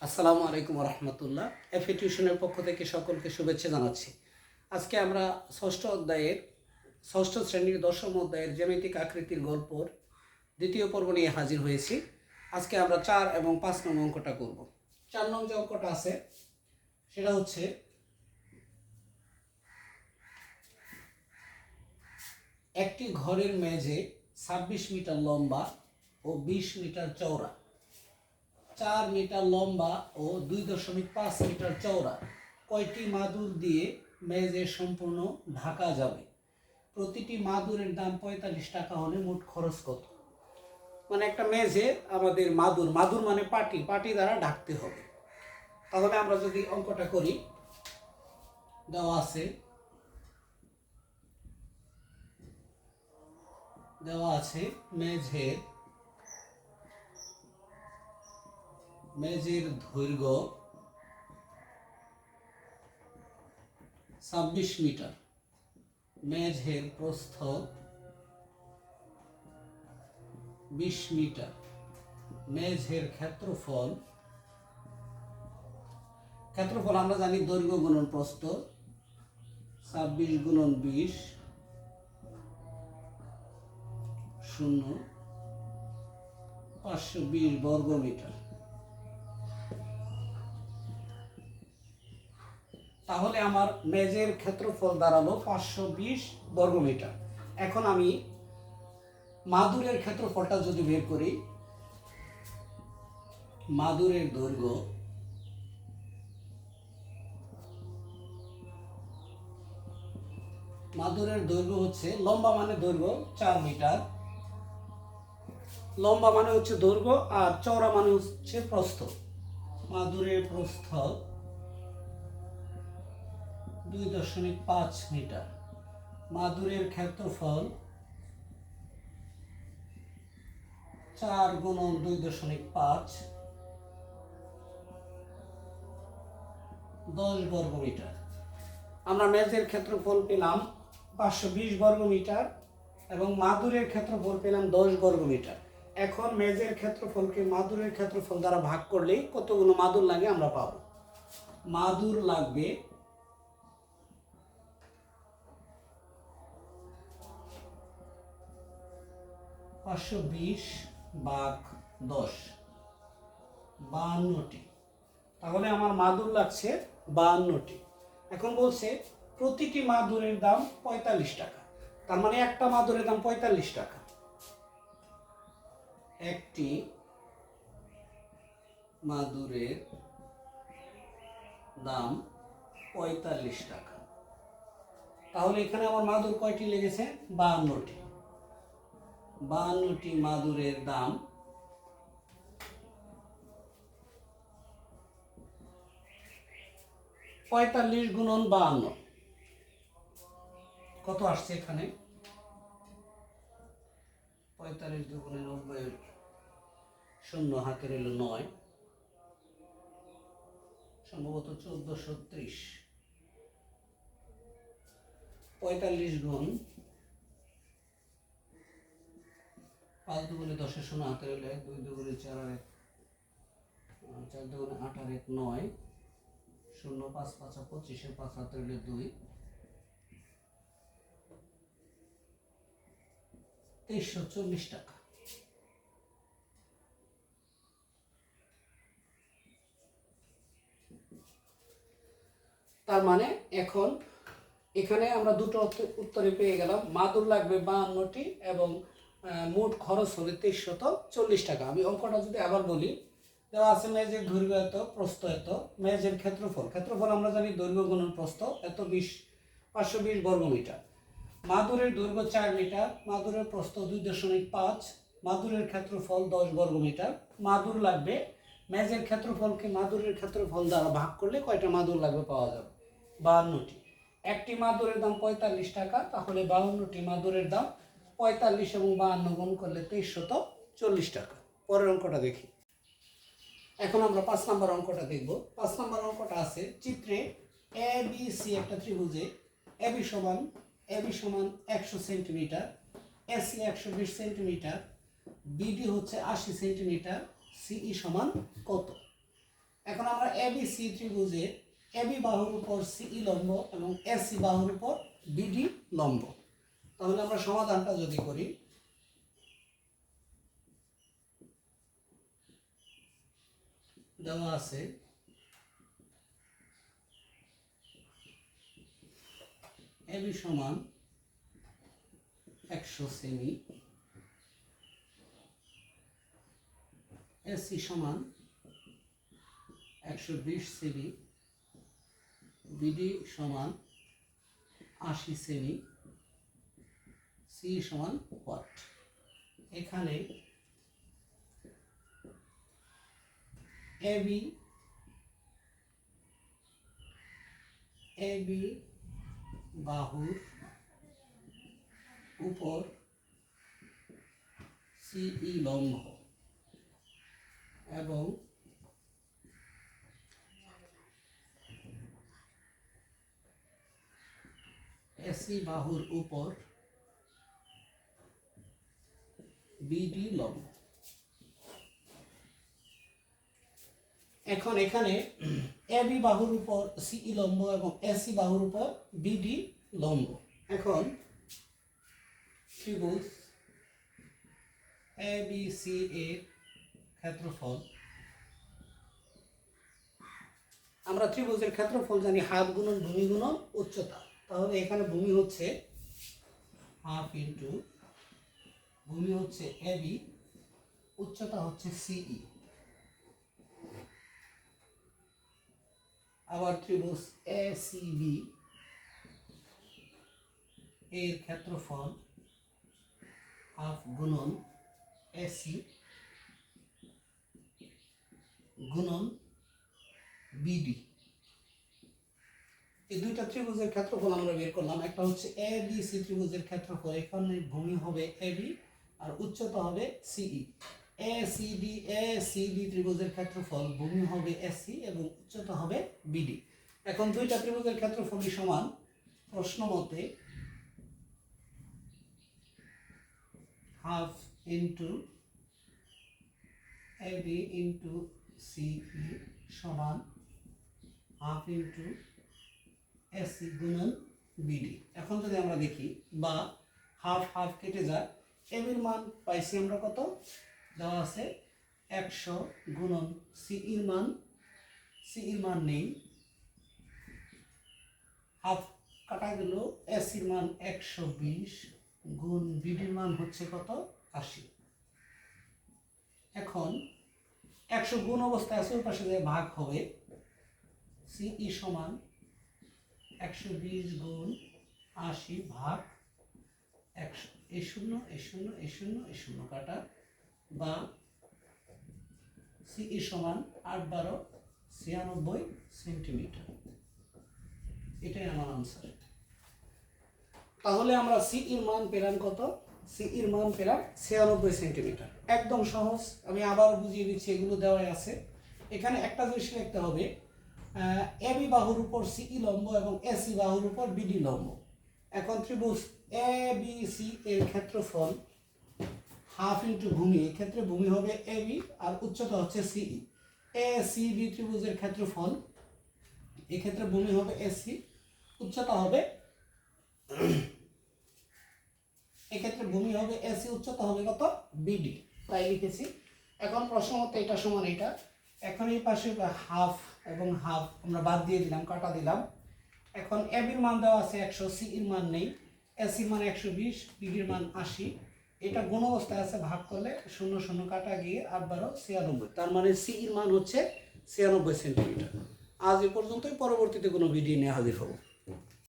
আসসালামু আলাইকুম রহমতুল্লাহ। এফএ টিউশনের পক্ষ থেকে সকলকে শুভেচ্ছা জানাচ্ছি। আজকে আমরা ষষ্ঠ শ্রেণীর দশম অধ্যায়ের জ্যামিতিক আকৃতির গল্পর দ্বিতীয় পর্ব নিয়ে হাজির হয়েছি। আজকে আমরা 4 এবং 5 নং অঙ্কটা করব। 4 নং যে অঙ্কটা আছে সেটা হচ্ছে একটি ঘরের মেঝে 26 মিটার লম্বা ও 20 মিটার চওড়া, 4 মিটার লম্বা ও 2.5 মিটার চওড়া কয়টি মাদুর দিয়ে মেঝে সম্পূর্ণ ঢাকা যাবে? প্রতিটি মাদুরের দাম 45 টাকা হলে মোট খরচ কত? মানে একটা মেঝে আমাদের মাদুর মানে পাটি দ্বারা ঢাকতে হবে। তাহলে আমরা যদি অঙ্কটা করি, দেওয়া আছে মেঝের দৈর্ঘ্য 26 মিটার, মেঝের প্রস্থ 20 মিটার, মেঝের ক্ষেত্রফল আমরা জানি দৈর্ঘ্য গুণন প্রস্থ 26 গুণন 20 শূন্য 520 বর্গ মিটার। তাহলে আমার মেঝের ক্ষেত্রফল দাঁড়ালো 520 বর্গ মিটার। এখন আমি মাদুরের ক্ষেত্রফলটা যদি বের করি, মাদুরের দৈর্ঘ্য হচ্ছে লম্বা মানে দৈর্ঘ্য 4 মিটার, লম্বা মানে হচ্ছে দৈর্ঘ্য, আর চওড়া মানে হচ্ছে প্রস্থ। মাদুরের প্রস্থ 2.5 মিটার, মাদুরের ক্ষেত্রফল 4 গুণন 2.5 10 বর্গ মিটার। আমরা মেঝের ক্ষেত্রফল পেলাম 520 বর্গ মিটার এবং মাদুরের ক্ষেত্রফল পেলাম 10 বর্গ মিটার। এখন মেঝের ক্ষেত্রফলকে মাদুরের ক্ষেত্রফল দ্বারা ভাগ করলেই কতগুলো মাদুর লাগে আমরা পাবো। মাদুর লাগবে 520 ভাগ 10, 52টি। তাহলে আমার মাদুর লাগছে 52টি। এখন বলছে প্রতিটি মাদুরের দাম 45 টাকা, তার মানে একটা মাদুরের দাম 45 টাকা। একটি মাদুরের দাম 45 টাকা। তাহলে এখানে আমার মাদুর কয়টি লেগেছে? 52টি। 52টি মাদুরের দাম 45 গুণন 52 কত আসছে এখানে? 45 দুগুণে 90, শূন্য হাতে রইল 9, সম্ভবত 1430। 45 গুণ 5 দুগুণে 10, শূন্য হাতে রইল 1, 2 দুগুণে 4 আর 1, 4 দুগুণে 8 আর 1 9, শূন্য 5 5 25, 5 হাতে রইল 2, 2340 টাকা। তার মানে এখন এখানে আমরা দুটো উত্তরে পেয়ে গেলাম। মাদুর লাগবে 52টি এবং মোট খরচ হবে 2340 টাকা। আমি অঙ্কটা যদি আবার বলি, দেওয়া আছে মেঝের দৈর্ঘ্য এত, প্রস্থ এত, মেঝের ক্ষেত্রফল আমরা জানি দৈর্ঘ্য গুণন প্রস্থ এত 520 বর্গ মিটার। মাদুরের দৈর্ঘ্য 4 মিটার, মাদুরের প্রস্থ 2.5, মাদুরের ক্ষেত্রফল 10 বর্গ মিটার। মাদুর লাগবে, মেঝের ক্ষেত্রফলকে মাদুরের ক্ষেত্রফল দ্বারা ভাগ করলে কয়টা মাদুর লাগবে পাওয়া যাবে? 52টি। একটি মাদুরের দাম 45 টাকা, তাহলে 52টি মাদুরের দাম 45 এবং 52 গুণ করলে 2340 টাকা। পরের অঙ্কটা দেখি। এখন আমরা 5 নম্বর অঙ্কটা দেখব। 5 নম্বর অঙ্কটা আছে চিত্রে ABC একটা ত্রিভুজে AB সমান 100 সেন্টিমিটার, AC 120 সেন্টিমিটার, BD হচ্ছে 80 সেন্টিমিটার, CE সমান কত? এখন আমরা এবিসি ত্রিভুজে এবি বাহুর উপর সিই লম্ব এবং এসি বাহুর উপর বিডি লম্ব। তাহলে আমরা সমাধানটা যদি করি, দেওয়া আছে এবি সমান 100 সেমি, এসি সমান 120 সেমি, বিডি সমান 80 সেমি, সি সমান ওয়াট। এখানে এবি বাহুর উপর সিই লম্ব এবং এসি বাহুর উপর বিডি লম্ব। এখন এখানে এবি বাহুর উপর সিই লম্ব এবং এসি বাহুর উপর বিডি লম্ব। এখন ত্রিভুজ এবিসি এর ক্ষেত্রফল, আমরা ত্রিভুজের ক্ষেত্রফল জানি হাফ গুণন ভূমি গুণন উচ্চতা। তাহলে এখানে ভূমি হচ্ছে হাফ ইন্টু ভূমি হচ্ছে এবি, উচ্চতা হচ্ছে সিই। আবার ত্রিভুজ এসিবি এর ক্ষেত্রফল হাফ গুণন এসি গুণন বিডি। এই দুইটা ত্রিভুজের ক্ষেত্রফল আমরা বের করলাম। একটা হচ্ছে এবিসি ত্রিভুজের ক্ষেত্রফল, এখানে ভূমি হবে এবি আর উচ্চতা হবে সিই। এসিডি ত্রিভুজের ক্ষেত্রফল, ভূমি হবে এসি এবং উচ্চতা হবে বিডি। এখন দুইটা ত্রিভুজের ক্ষেত্রফলই সমান। প্রশ্ন মতে হাফ ইন্টু এবি ইন্টু সিই সমান হাফ ইন্টু এসি গুণন বিডি। এখন যদি আমরা দেখি বা হাফ হাফ কেটে যায়, এবির মান পাইছি আমরা কত, দেওয়া আছে 100 গুণন সিইর মান নেই, হাফ কাটা গেল, এসির মান 120 গুণ বিডির মান হচ্ছে কত 80। এখন 100 গুণ অবস্থায় আছে, ওর পাশে যে ভাগ হবে, সিই সমান 120 গুণ 80 ভাগ 100, এই শূন্য এই শূন্য এই শূন্য এই শূন্য কাটা, বা সিই সমান 8×12 96 সেন্টিমিটার। এটাই আমার আনসার। তাহলে আমরা সিইর মান পেলাম কত, সিইর মান পেলাম 96 সেন্টিমিটার। একদম সহজ, আমি আবার বুঝিয়ে দিচ্ছি, এগুলো দেওয়াই আছে। এখানে একটা জিনিস লিখতে হবে, এবি বাহুর উপর সিই লম্ব এবং এসি বাহুর উপর বিডি লম্ব। এখন ত্রিভুজ এবিসি এর ক্ষেত্রফল হাফ ইন্টু ভূমি, এক্ষেত্রে ভূমি হবে এবি আর উচ্চতা হচ্ছে সিই। এসিবি ত্রিভুজের ক্ষেত্রফল, এক্ষেত্রে ভূমি হবে এসি, উচ্চতা হবে, এক্ষেত্রে ভূমি হবে এসি, উচ্চতা হবে কত বিডি, তাই লিখেছি। এখন প্রশ্ন মতে এটা সমান এটা। এখন এই পাশে হাফ এবং হাফ আমরা বাদ দিয়ে দিলাম, কাটা দিলাম। এখন এবির মান দেওয়া আছে 100, সিইর মান নেই, এসির মান 120, বিডির মান 80। এটা গুণ অবস্থায় আছে, ভাগ করলে 0 0 কাটা গিয়ে 8×12 96। তার মানে সিইর মান হচ্ছে 96 সেন্টিমিটার। আজ এ পর্যন্তই, পরবর্তীতে কোনো ভিডিও নিয়ে হাজির হব।